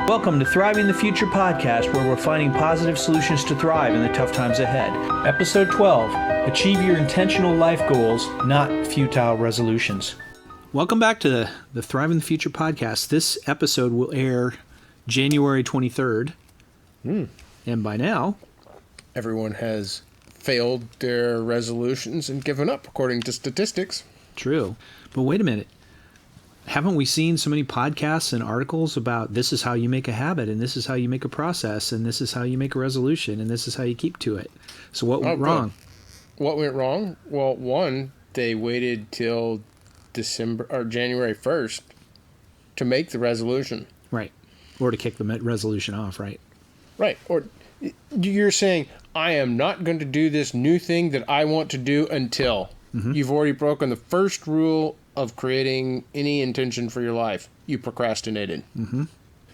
Welcome to Thriving the Future podcast, where we're finding positive solutions to thrive in the tough times ahead. Episode 12, Achieve Your Intentional Life Goals, Not Futile Resolutions. Welcome back to the Thriving the Future podcast. This episode will air January 23rd. And by now, everyone has failed their resolutions and given up, according to statistics. True. But wait a minute. Haven't we seen so many podcasts and articles about this is how you make a habit, and this is how you make a process, and this is how you make a resolution, and this is how you keep to it? So what went wrong? What went wrong? Well, one, they waited till December or January 1st to make the resolution. Right. Or to kick the resolution off, right? Right. Or you're saying, I am not going to do this new thing that I want to do until. You've already broken the first rule of creating any intention for your life. You procrastinated.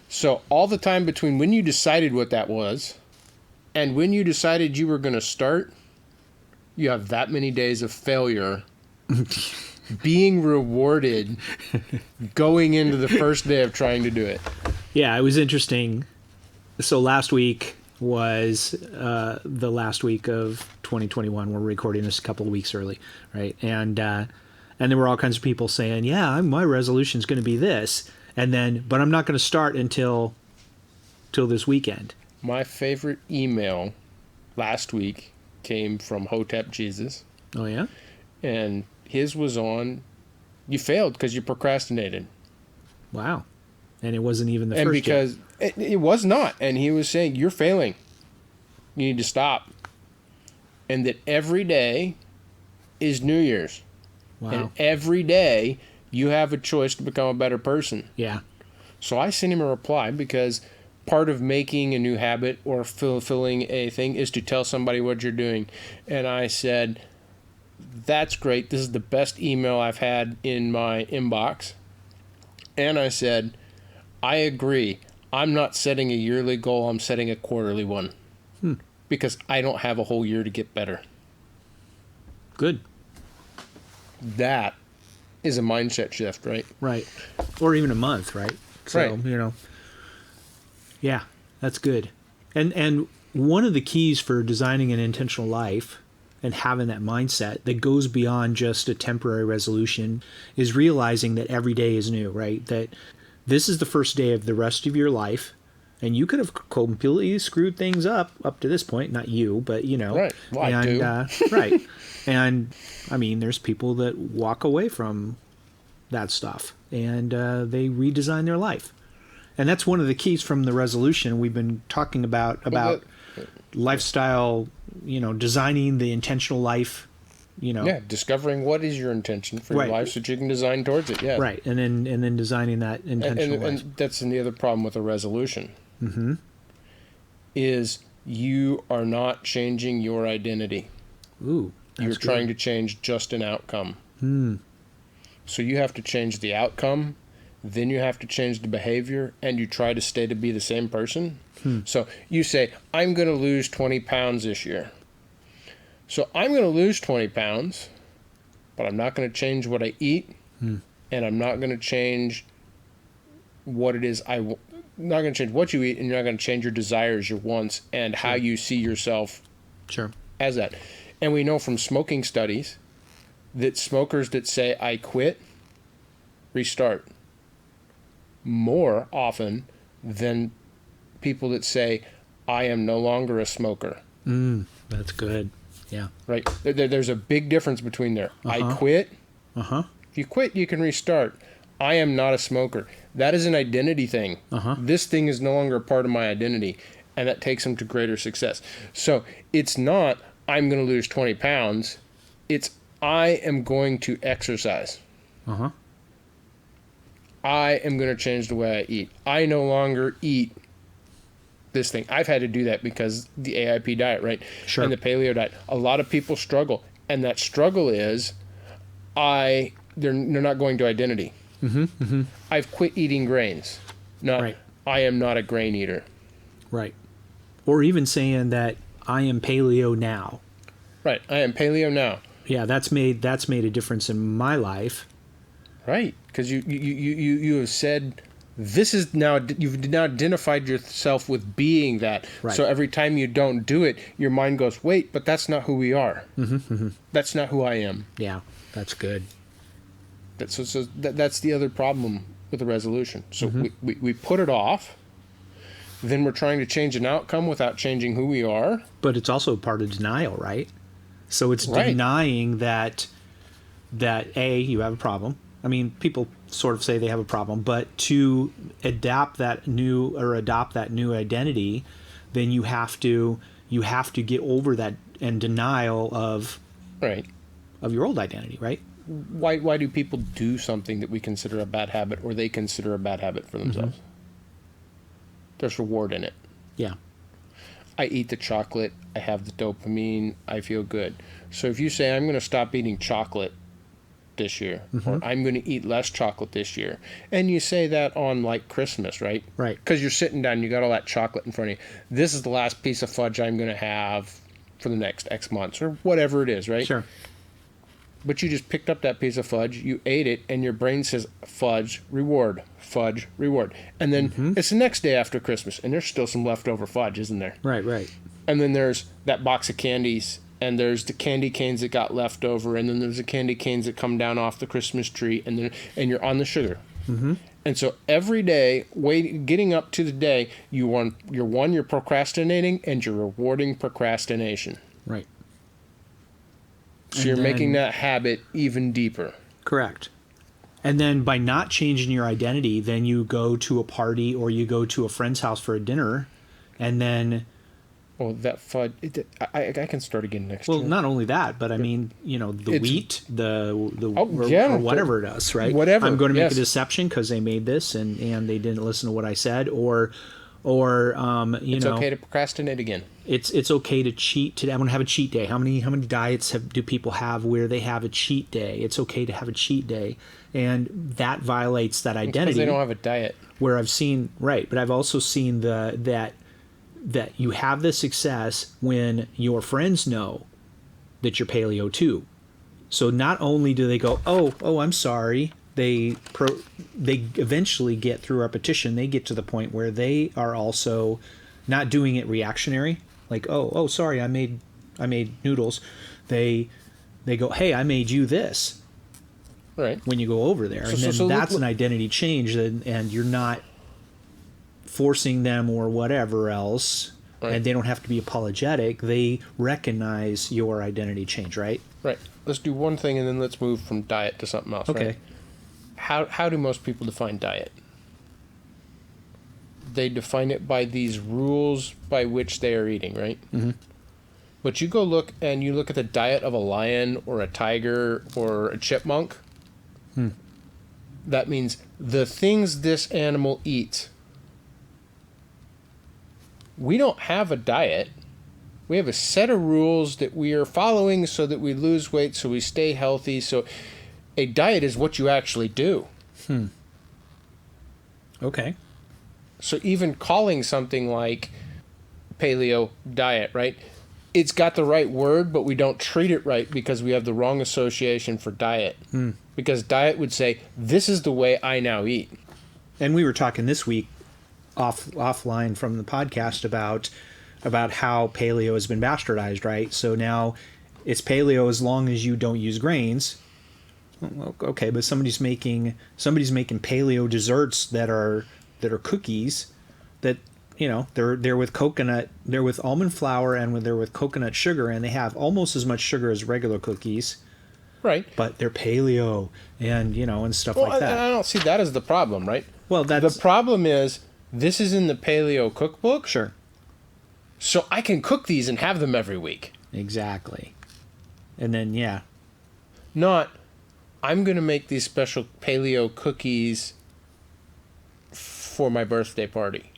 So all the time between when you decided what that was and when you decided you were going to start, you have that many days of failure being rewarded going into the first day of trying to do it. Yeah, it was interesting. So last week was the last week of 2021. We're recording this a couple of weeks early, right? And there were all kinds of people saying, yeah, my resolution is going to be this. But I'm not going to start until this weekend. My favorite email last week came from Hotep Jesus. Oh, yeah? And his was on, you failed because you procrastinated. Wow. And it wasn't even the first because it was not. And he was saying, you're failing. You need to stop. And that every day is New Year's. Wow. And every day you have a choice to become a better person. Yeah. So I sent him a reply because part of making a new habit or fulfilling a thing is to tell somebody what you're doing. And I said, that's great. This is the best email I've had in my inbox. And I said, I agree. I'm not setting a yearly goal. I'm setting a quarterly one. Because I don't have a whole year to get better. Good. That is a mindset shift, right? Right. Or even a month, right? So, right. Yeah, that's good. And one of the keys for designing an intentional life and having that mindset that goes beyond just a temporary resolution is realizing that every day is new, right? That this is the first day of the rest of your life. And you could have completely screwed things up to this point. Not you, but, Right. Well, I do. Right. And, I mean, there's people that walk away from that stuff. And they redesign their life. And that's one of the keys from the resolution. We've been talking about lifestyle, designing the intentional life, Yeah, discovering what is your intention for your life so that you can design towards it, yeah. Right. And then designing that intentional life. And that's the other problem with a resolution. Is you are not changing your identity. Ooh, you're trying to change just an outcome. So you have to change the outcome, then you have to change the behavior, and you try to stay to be the same person. So you say, I'm going to lose 20 pounds this year. So I'm going to lose 20 pounds, but I'm not going to change what I eat, and I'm not going to change what it is not going to change what you eat, and you're not going to change your desires, your wants, and how you see yourself as that. And we know from smoking studies that smokers that say, I quit, restart more often than people that say, I am no longer a smoker. That's good. Yeah. Right. There's a big difference between there. I quit. If you quit, you can restart. I am not a smoker. That is an identity thing. This thing is no longer a part of my identity, and that takes them to greater success. So it's not, I'm going to lose 20 pounds. It's, I am going to exercise. I am going to change the way I eat. I no longer eat this thing. I've had to do that because the AIP diet, right? Sure. And the paleo diet. A lot of people struggle, and that struggle is they're not going to identity. I've quit eating grains. I am not a grain eater. Right. Or even saying that I am paleo now. Right. I am paleo now. Yeah, that's made a difference in my life. Right. Because you have said this is now, you've now identified yourself with being that. Right. So every time you don't do it, your mind goes, wait, but that's not who we are. That's not who I am. Yeah, that's good. That's the other problem with the resolution. So we put it off, then we're trying to change an outcome without changing who we are. But it's also part of denial, right? So it's Right. denying that A, you have a problem. I mean, people sort of say they have a problem, but to adopt that new identity, then you have to get over that and denial of Right. your old identity, right? Why do people do something that we consider a bad habit or they consider a bad habit for themselves? There's reward in it. Yeah. I eat the chocolate, I have the dopamine, I feel good. So if you say, I'm going to stop eating chocolate this year, or I'm going to eat less chocolate this year, and you say that on like Christmas, right? Right. Because you're sitting down, you got all that chocolate in front of you. This is the last piece of fudge I'm going to have for the next X months, or whatever it is, right? Sure. But you just picked up that piece of fudge, you ate it, and your brain says, fudge, reward, fudge, reward. And then it's the next day after Christmas, and there's still some leftover fudge, isn't there? Right, right. And then there's that box of candies, and there's the candy canes that got left over, and then there's the candy canes that come down off the Christmas tree, and you're on the sugar. And so every day, getting up to the day, you're procrastinating, and you're rewarding procrastination. Right. So you're making that habit even deeper. Correct. And then by not changing your identity, then you go to a party or you go to a friend's house for a dinner, and then... Oh, that fudge! I can start again next year. Well, not only that, but I mean, the wheat, or whatever it is, right? Whatever. I'm going to make a deception because they made this and they didn't listen to what I said, or it's okay to procrastinate again. It's okay to cheat today. I'm going to have a cheat day. How many diets do people have where they have a cheat day? It's okay to have a cheat day, and that violates that identity. Because they don't have a diet. Where I've seen but I've also seen that you have the success when your friends know that you're paleo too. So not only do they go, oh, I'm sorry. They eventually get through repetition. They get to the point where they are also not doing it reactionary. Like, oh, sorry, I made noodles. They go, hey, I made you this. Right. When you go over there, and then that's an identity change, and you're not forcing them or whatever else, right. And they don't have to be apologetic. They recognize your identity change, right? Right. Let's do one thing, and then let's move from diet to something else. Okay. Right? How do most people define diet? They define it by these rules by which they are eating, right? Mm-hmm. But you go look at the diet of a lion or a tiger or a chipmunk. That means the things this animal eats. We don't have a diet. We have a set of rules that we are following so that we lose weight, so we stay healthy. So a diet is what you actually do. Okay. So even calling something like paleo diet, right? It's got the right word, but we don't treat it right because we have the wrong association for diet. Because diet would say, this is the way I now eat. And we were talking this week offline from the podcast about how paleo has been bastardized, right? So now it's paleo as long as you don't use grains. Okay, but somebody's making paleo desserts that are cookies that they're with coconut, they're with almond flour, and they're with coconut sugar, and they have almost as much sugar as regular cookies. Right. But they're paleo and stuff like that. I don't see that as the problem, right? Well, the problem is this is in the paleo cookbook. Sure. So I can cook these and have them every week. Exactly. And then not I'm going to make these special paleo cookies for my birthday party.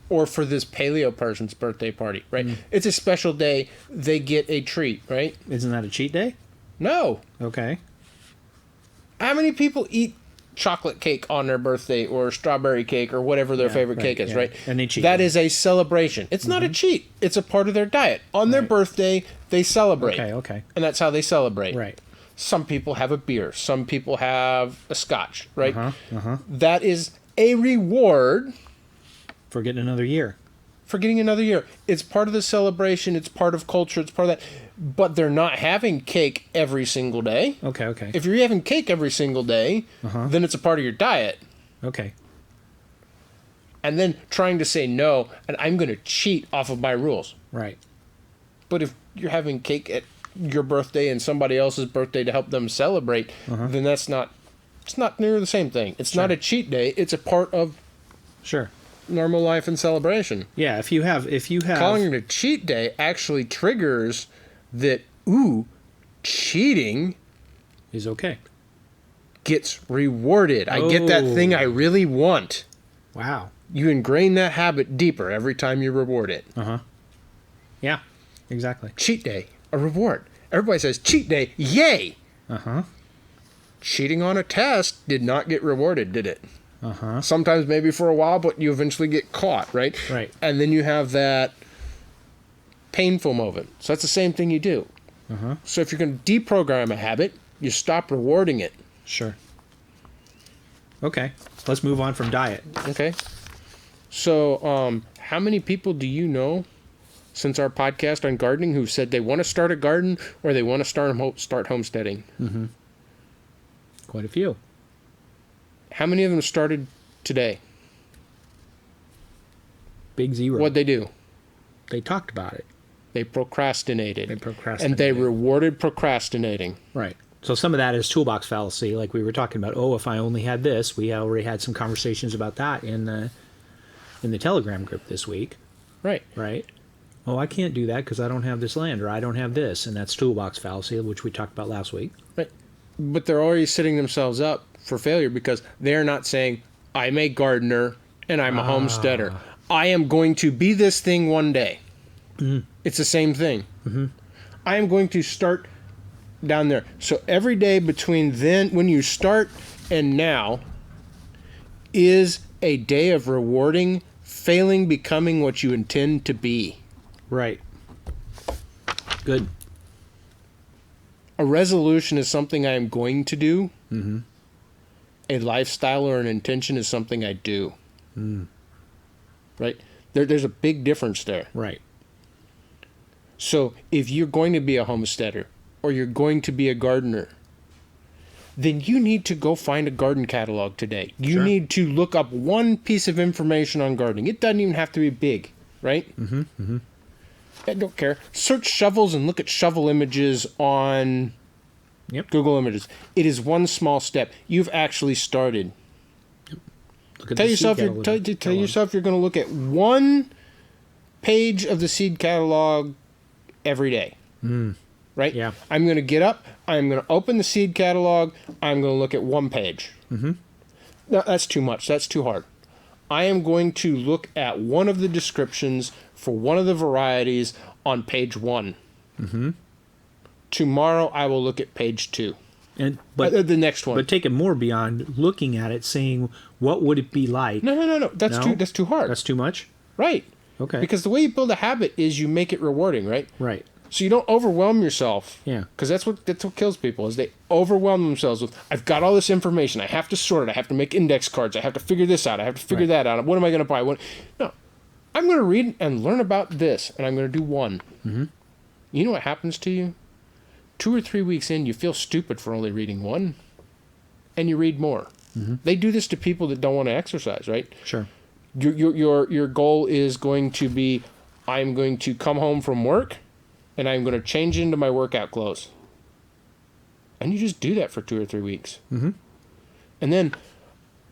Or for this paleo person's birthday party, right? It's a special day. They get a treat, right? Isn't that a cheat day? No. Okay. How many people eat chocolate cake on their birthday or strawberry cake or whatever their favorite cake is, right? And they cheat. That is a celebration. It's not a cheat. It's a part of their diet. On their birthday, they celebrate. Okay. And that's how they celebrate. Right. Some people have a beer. Some people have a scotch, right? That is a reward For getting another year. for getting another year. It's part of the celebration. It's part of culture. It's part of that. But they're not having cake every single day. Okay. If you're having cake every single day, then it's a part of your diet. Okay. And then trying to say no, and I'm going to cheat off of my rules. Right. But if you're having cake at your birthday and somebody else's birthday to help them celebrate, then it's not near the same thing. It's not a cheat day. It's a part of Sure. normal life and celebration. Yeah, if you have Calling it a cheat day actually triggers that, cheating is okay. gets rewarded. I get that thing I really want. Wow. You ingrain that habit deeper every time you reward it. Yeah, exactly. Cheat day, a reward. Everybody says, cheat day, yay! Cheating on a test did not get rewarded, did it? Sometimes maybe for a while, but you eventually get caught, right? Right. And then you have that painful moment. So that's the same thing you do. So if you're going to deprogram a habit, you stop rewarding it. Sure. Okay, let's move on from diet. Okay. So how many people do you know since our podcast on gardening who said they want to start a garden or they want to start homesteading? Quite a few. How many of them started today? Big zero. What'd they do? They talked about it. They procrastinated. procrastinated. And they rewarded procrastinating. Right. So some of that is toolbox fallacy, like we were talking about. Oh, if I only had this. We already had some conversations about that in the Telegram group this week. Right. Right. Oh, I can't do that because I don't have this land or I don't have this, and that's toolbox fallacy, which we talked about last week. Right. But they're already setting themselves up for failure because they're not saying, I'm a gardener and I'm a homesteader. I am going to be this thing one day. It's the same thing. I am going to start down there. So every day between then, when you start and now, is a day of rewarding failing becoming what you intend to be. Right. Good. A resolution is something I am going to do. A lifestyle or an intention is something I do. Right? There's a big difference there. Right. So if you're going to be a homesteader or you're going to be a gardener, then you need to go find a garden catalog today. You need to look up one piece of information on gardening. It doesn't even have to be big, right? I don't care. Search shovels and look at shovel images on Google Images. It is one small step. You've actually started. Tell yourself you're going to look at one page of the seed catalog every day. Right? Yeah. I'm going to get up. I'm going to open the seed catalog. I'm going to look at one page. No, that's too much. That's too hard. I am going to look at one of the descriptions for one of the varieties on page 1. Tomorrow I will look at page 2. But the next one. But take it more beyond looking at it, saying, what would it be like? No. That's too hard. That's too much? Right. Okay. Because the way you build a habit is you make it rewarding, right? Right. So you don't overwhelm yourself. Yeah. Because that's what kills people is they overwhelm themselves with, I've got all this information. I have to sort it. I have to make index cards. I have to figure this out. I have to figure that out. What am I going to buy? No. I'm going to read and learn about this, and I'm going to do one. You know what happens to you? 2 or 3 weeks in, you feel stupid for only reading one, and you read more. They do this to people that don't want to exercise, right? Sure. Your goal is going to be, I'm going to come home from work, and I'm going to change into my workout clothes. And you just do that for 2 or 3 weeks. And then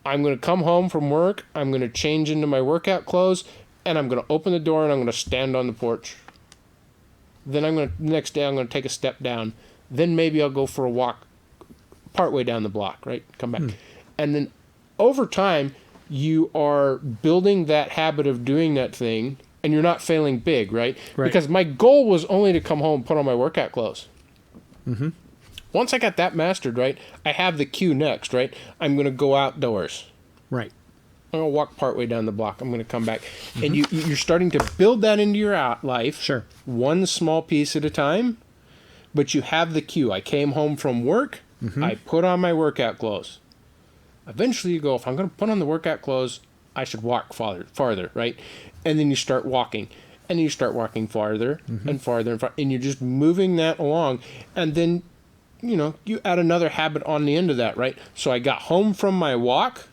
I'm going to come home from work, I'm going to change into my workout clothes, and I'm going to open the door and I'm going to stand on the porch. Then the next day I'm going to take a step down. Then maybe I'll go for a walk partway down the block, right? Come back. And then over time, you are building that habit of doing that thing, and you're not failing big, right? Because my goal was only to come home and put on my workout clothes. Once I got that mastered, right, I have the cue next, right? I'm going to go outdoors. Right. I'm going to walk partway down the block. I'm going to come back. And you're starting to build that into your life. Sure. One small piece at a time. But you have the cue. I came home from work. I put on my workout clothes. Eventually you go, if I'm going to put on the workout clothes, I should walk farther, right? And then you start walking. And you start walking farther and farther and farther. And you're just moving that along. And then, you add another habit on the end of that, right? So I got home from my walk.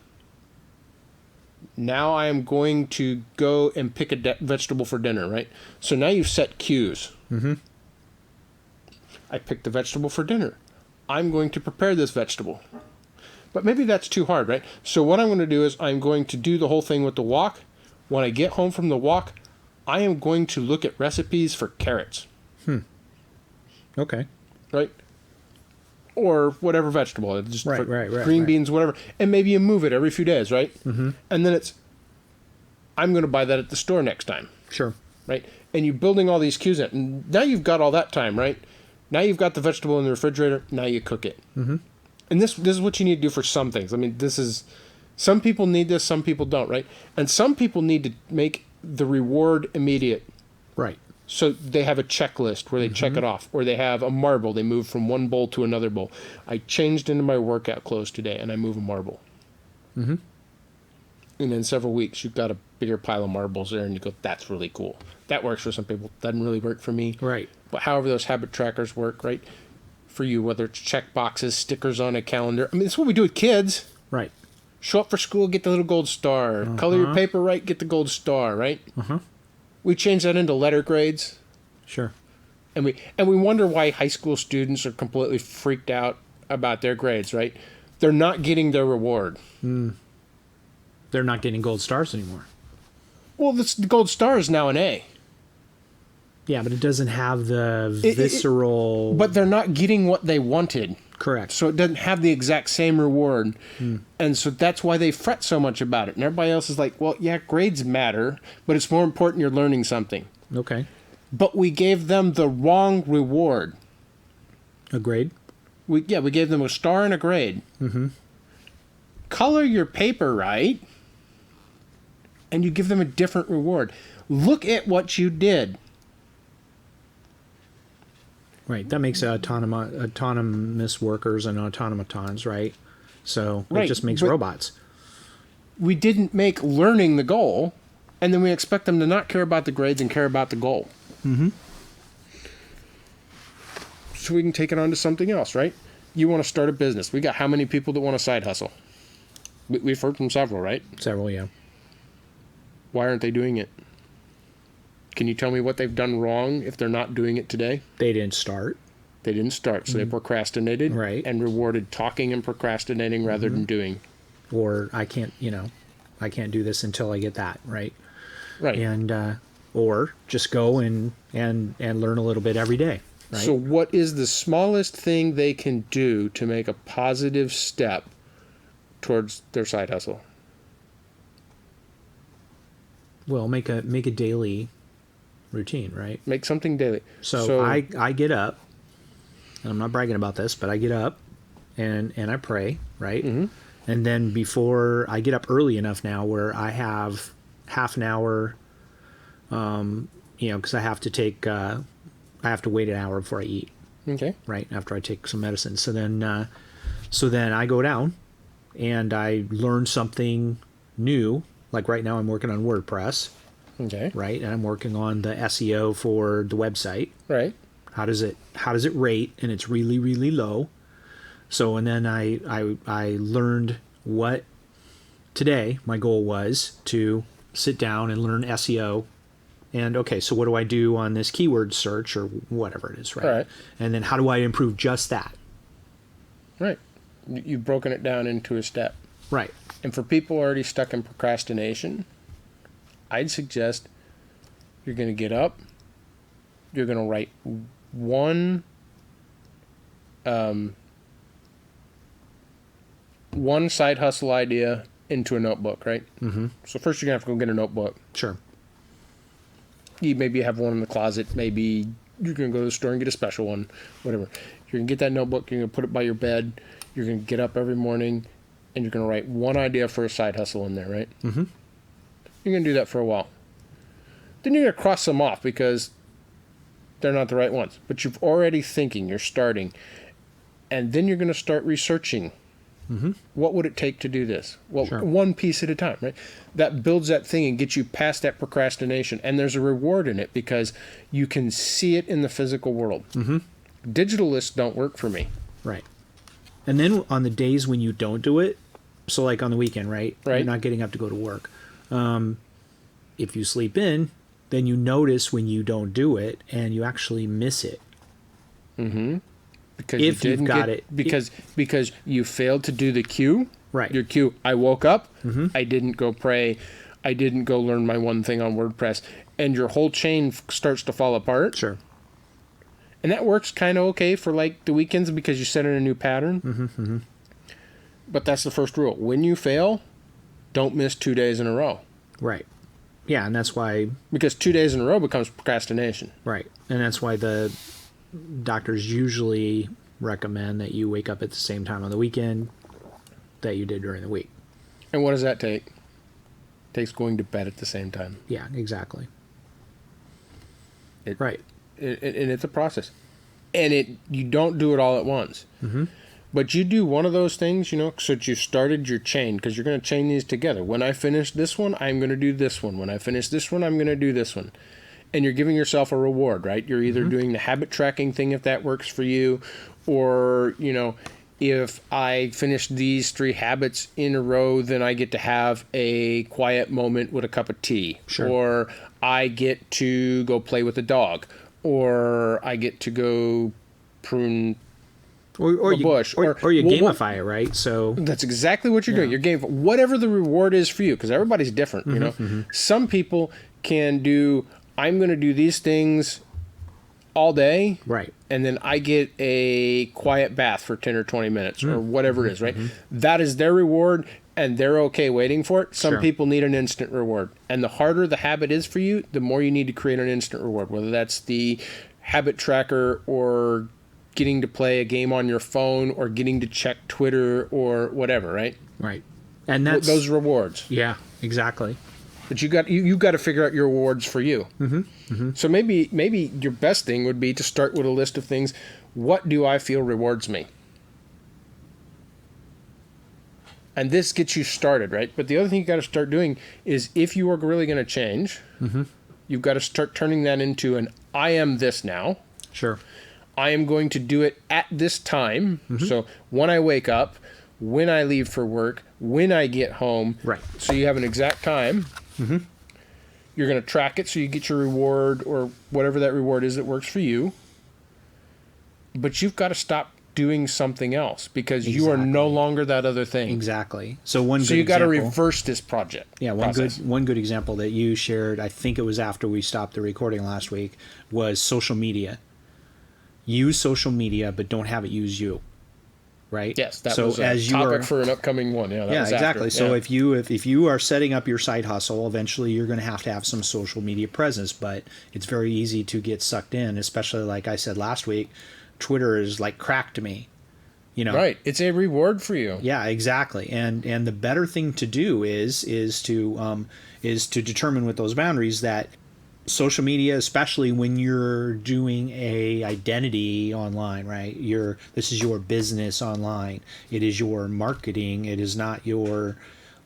Now I am going to go and pick a vegetable for dinner, right? So now you've set cues. Mm-hmm. I picked the vegetable for dinner. I'm going to prepare this vegetable. But maybe that's too hard, right? So what I'm going to do is I'm going to do the whole thing with the walk. When I get home from the walk, I am going to look at recipes for carrots. Okay. Right? Or whatever vegetable. Just Right. green beans, whatever. And maybe you move it every few days, right? Mm-hmm. And then I'm going to buy that at the store next time. Sure. Right? And you're building all these cues in. And now you've got all that time, right? Now you've got the vegetable in the refrigerator. Now you cook it. Mm-hmm. And this is what you need to do for some things. I mean, some people need this, some people don't, right? And some people need to make the reward immediate. Right. So they have a checklist where they check it off, or they have a marble. They move from one bowl to another bowl. I changed into my workout clothes today, and I move a marble. Mm-hmm. And in several weeks, you've got a bigger pile of marbles there, and you go, that's really cool. That works for some people. Doesn't really work for me. Right. But however those habit trackers work, right? For you, whether it's check boxes, stickers on a calendar. I mean, it's what we do with kids. Right. Show up for school, get the little gold star. Color your paper right, get the gold star, right? Uh-huh. We change that into letter grades. Sure. And we wonder why high school students are completely freaked out about their grades, right? They're not getting their reward. They're not getting gold stars anymore. Well, the gold star is now an A. Yeah, but it doesn't have the visceral... But they're not getting what they wanted. Correct. So it doesn't have the exact same reward. And so that's why they fret so much about it. And everybody else is like, well, yeah, grades matter, but it's more important you're learning something. Okay. But we gave them the wrong reward. A grade? We gave them a star and a grade. Mm-hmm. Color your paper right, and you give them a different reward. Look at what you did. Right. That makes autonomous workers and automatons, right? So Right, it just makes but- robots. We didn't make learning the goal, and then we expect them to not care about the grades and care about the goal. Mm-hmm. So we can take it on to something else, right? You want to start a business. We got how many people that want a side hustle? We've heard from several, right? Several, yeah. Why aren't they doing it? Can you tell me what they've done wrong if they're not doing it today? They didn't start. They didn't start, so they procrastinated, Right. and rewarded talking and procrastinating rather than doing. Or I can't do this until I get that, right? Right. And or just go and learn a little bit every day, right? So what is the smallest thing they can do to make a positive step towards their side hustle? Well, make a daily routine, right? Make something daily. So I get up, and I'm not bragging about this, but I get up and I pray, right? Mm-hmm. And then before I get up early enough now where I have half an hour, because I have to wait an hour before I eat, Okay. right? After I take some medicine. So then I go down and I learn something new. Like right now I'm working on WordPress, Okay. right? And I'm working on the SEO for the website. Right. How does it rate? And it's really, really low. So, and then I learned what today my goal was to sit down and learn SEO. And okay, so what do I do on this keyword search or whatever it is, right? Right. And then how do I improve just that? Right. You've broken it down into a step. Right. And for people already stuck in procrastination, I'd suggest you're going to get up, you're going to write one side hustle idea into a notebook, right? Mm-hmm. So first you're going to have to go get a notebook. Sure. You maybe have one in the closet. Maybe you're going to go to the store and get a special one, whatever. You're going to get that notebook. You're going to put it by your bed. You're going to get up every morning, and you're going to write one idea for a side hustle in there, right? Mm-hmm. You're going to do that for a while. Then you're going to cross them off because they're not the right ones. But you're already thinking. You're starting. And then you're going to start researching. What would it take to do this? Well, Sure. one piece at a time, right? That builds that thing and gets you past that procrastination. And there's a reward in it because you can see it in the physical world. Digital lists don't work for me. Right. And then on the days when you don't do it, so like on the weekend, right? Right. You're not getting up to go to work. If you sleep in, then you notice when you don't do it and you actually miss it. Because If you you've didn't got get, it. because you failed to do the cue. Right. Your cue. I woke up. I didn't go pray. I didn't go learn my one thing on WordPress, and your whole chain starts to fall apart. Sure. And that works kind of okay for like the weekends because you set in a new pattern. But that's the first rule. When you fail, don't miss 2 days in a row. Right. Yeah, and that's why. Because 2 days in a row becomes procrastination. Right. And that's why the doctors usually recommend that you wake up at the same time on the weekend that you did during the week. And what does that take? It takes going to bed at the same time. Yeah, exactly. It, Right. And it's a process. And you don't do it all at once. But you do one of those things, so that you've started your chain, because you're going to chain these together. When I finish this one, I'm going to do this one. When I finish this one, I'm going to do this one. And you're giving yourself a reward, right? You're either doing the habit tracking thing if that works for you, or, if I finish these 3 habits in a row, then I get to have a quiet moment with a cup of tea. Sure. Or I get to go play with the dog. Or I get to go prune Or a bush. or you gamify it, right? So that's exactly what you're doing. You're game whatever the reward is for you, because everybody's different. Some people can do. I'm going to do these things all day, right. and then I get a quiet bath for 10 or 20 minutes, or whatever it is. Right, that is their reward, and they're okay waiting for it. Some Sure. people need an instant reward, and the harder the habit is for you, the more you need to create an instant reward. Whether that's the habit tracker or getting to play a game on your phone or getting to check Twitter or whatever, right? Right. And that's Those rewards. Yeah, exactly. But you got to figure out your rewards for you. So maybe your best thing would be to start with a list of things. What do I feel rewards me? And this gets you started, right? But the other thing you got to start doing is, if you are really going to change, you've got to start turning that into an I am this now. Sure. I am going to do it at this time. So when I wake up, when I leave for work, when I get home. Right. So you have an exact time. You're going to track it so you get your reward, or whatever that reward is that works for you. But you've got to stop doing something else, because you are no longer that other thing. Exactly. So you got to reverse this project. Yeah, one good example that you shared, I think it was after we stopped the recording last week, was social media. Use social media, but don't have it use you. Right? Yes, that was a topic for an upcoming one. Yeah, that was exactly. After. So yeah. if you are setting up your side hustle, eventually you're going to have some social media presence, but it's very easy to get sucked in, especially like I said last week, Twitter is like crack to me. Right. It's a reward for you. Yeah, exactly. And the better thing to do is to determine with those boundaries that social media, especially when you're doing a identity online, right? This is your business online. It is your marketing. It is not your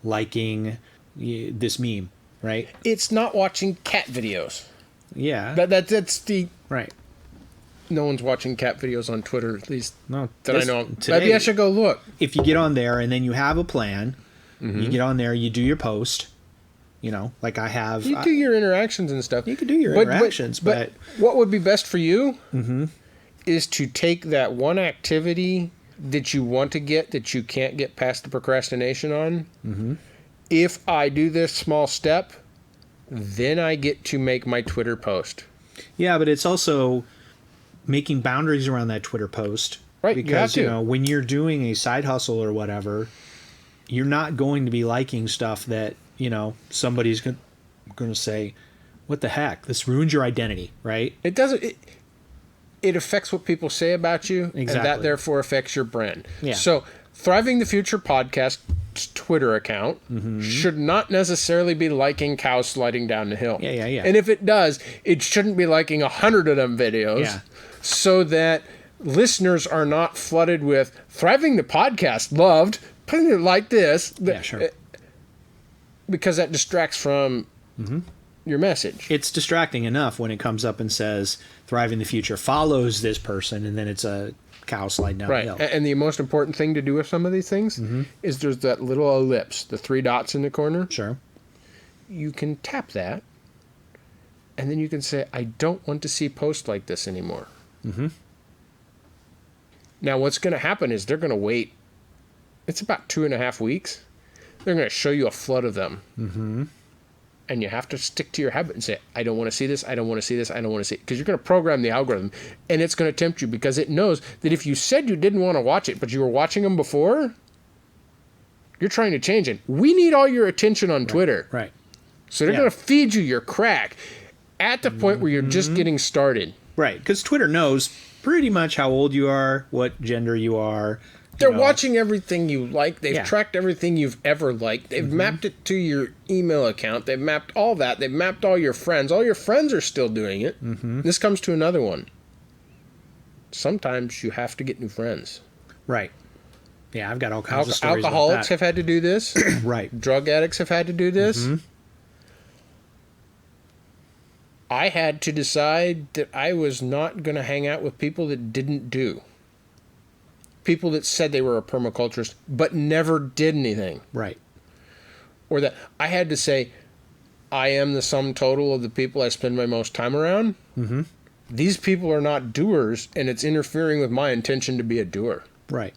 liking this meme, right? It's not watching cat videos. Yeah. That's the right. No one's watching cat videos on Twitter, at least I know. Today, maybe I should go look. If you get on there and then you have a plan, you get on there, you do your post. Like I have. You do your interactions and stuff. You can do your interactions, but what would be best for you is to take that one activity that you want to get that you can't get past the procrastination on. If I do this small step, then I get to make my Twitter post. Yeah, but it's also making boundaries around that Twitter post. Right, because you have to. When you're doing a side hustle or whatever, you're not going to be liking stuff that somebody's going to say, what the heck, this ruins your identity, right? It doesn't. It affects what people say about you, Exactly. and that therefore affects your brand. Yeah. So Thriving the Future podcast Twitter account should not necessarily be liking cows sliding down the hill. Yeah. And if it does, it shouldn't be liking 100 of them videos, so that listeners are not flooded with thriving the podcast, loved, putting it like this. Yeah, sure. Because that distracts from your message. It's distracting enough when it comes up and says thriving the future follows this person, and then it's a cow sliding down the hill. And the most important thing to do with some of these things is there's that little ellipse, the 3 dots in the corner. Sure. You can tap that, and then you can say, I don't want to see posts like this anymore. Now, what's going to happen is they're going to wait. It's about 2.5 weeks. They're going to show you a flood of them. And you have to stick to your habit and say, I don't want to see this, I don't want to see this, I don't want to see it. Because you're going to program the algorithm, and it's going to tempt you because it knows that if you said you didn't want to watch it, but you were watching them before, you're trying to change it. We need all your attention on Twitter. Right. So they're going to feed you your crack at the point where you're just getting started. Right. Because Twitter knows pretty much how old you are, what gender you are. They're watching everything you like. They've Yeah. tracked everything you've ever liked. They've mapped it to your email account. They've mapped all that. They've mapped all your friends. All your friends are still doing it. This comes to another one. Sometimes you have to get new friends. Right. Yeah, I've got all kinds of stories Alcoholics about that. have had to do this. Right. Drug addicts have had to do this. I had to decide that I was not going to hang out with people that didn't do. People that said they were a permaculturist but never did anything. Right. Or that I had to say, I am the sum total of the people I spend my most time around. These people are not doers, and it's interfering with my intention to be a doer. Right.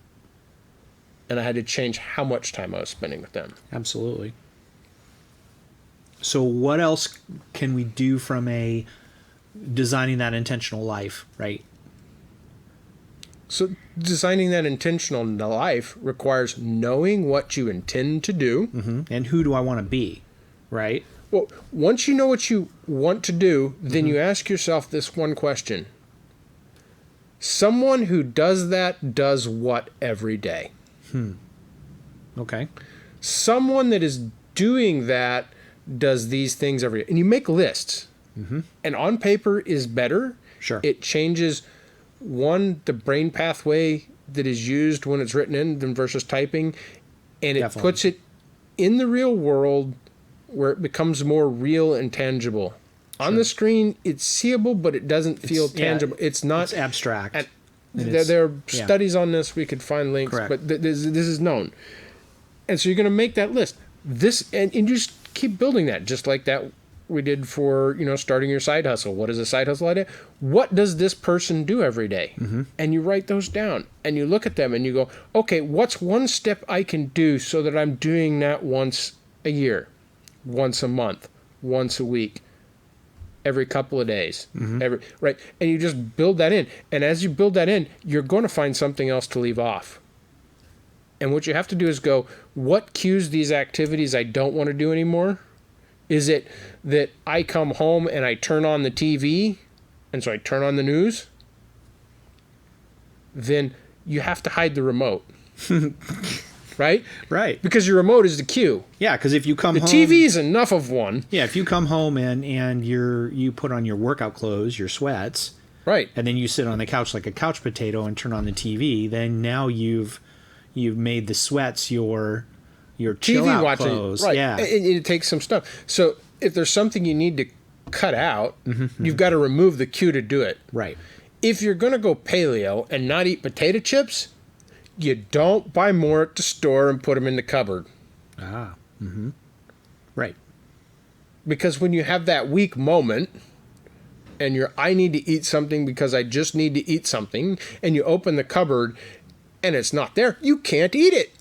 And I had to change how much time I was spending with them. Absolutely. So what else can we do from a designing that intentional life, right? So designing that intentional life requires knowing what you intend to do. And who do I want to be, right? Well, once you know what you want to do, then you ask yourself this one question. Someone who does that does what every day? Okay. Someone that is doing that does these things every day. And you make lists. And on paper is better. Sure. It changes, one, the brain pathway that is used when it's written in than versus typing. And it Definitely. puts it in the real world where it becomes more real and tangible. On the screen, it's seeable, but it doesn't feel tangible. It's not... It's abstract. And And there are yeah. studies on this. We could find links, Correct. but this is known. And so you're going to make that list. And you just keep building that, just like that we did for, starting your side hustle. What is a side hustle idea? What does this person do every day? And you write those down, and you look at them, and you go, okay, what's one step I can do so that I'm doing that once a year, once a month, once a week, every couple of days, right? And you just build that in. And as you build that in, you're going to find something else to leave off. And what you have to do is go, what cues these activities I don't want to do anymore? Is it that I come home and I turn on the TV, and so I turn on the news? Then you have to hide the remote. Right? Right. Because your remote is the cue. Yeah, because if you come home... The TV is enough of one. Yeah, if you come home and you put on your workout clothes, your sweats, Right. and then you sit on the couch like a couch potato and turn on the TV, then now you've made the sweats your chill TV out watching, clothes. right? Yeah. It takes some stuff. So if there's something you need to cut out, you've got to remove the cue to do it. Right. If you're going to go paleo and not eat potato chips, you don't buy more at the store and put them in the cupboard. Ah. Right. Because when you have that weak moment and I need to eat something because I just need to eat something, and you open the cupboard and it's not there, you can't eat it.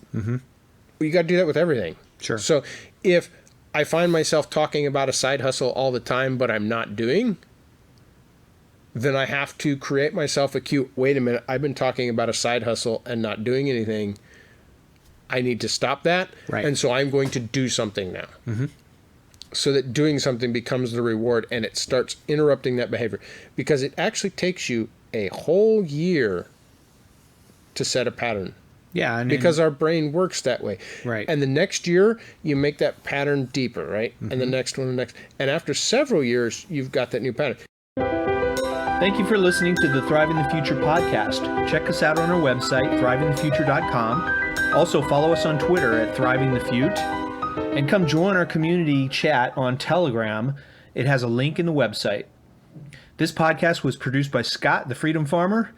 You got to do that with everything. Sure. So if I find myself talking about a side hustle all the time, but I'm not doing, then I have to create myself a cue. Wait a minute, I've been talking about a side hustle and not doing anything. I need to stop that. Right. And so I'm going to do something now. So that doing something becomes the reward, and it starts interrupting that behavior. Because it actually takes you a whole year to set a pattern. Yeah. Because our brain works that way. Right. And the next year, you make that pattern deeper, right? And the next one, and after several years, you've got that new pattern. Thank you for listening to the Thriving the Future podcast. Check us out on our website, thrivingthefuture.com. Also, follow us on Twitter at thrivingthefute. And come join our community chat on Telegram. It has a link in the website. This podcast was produced by Scott, the Freedom Farmer.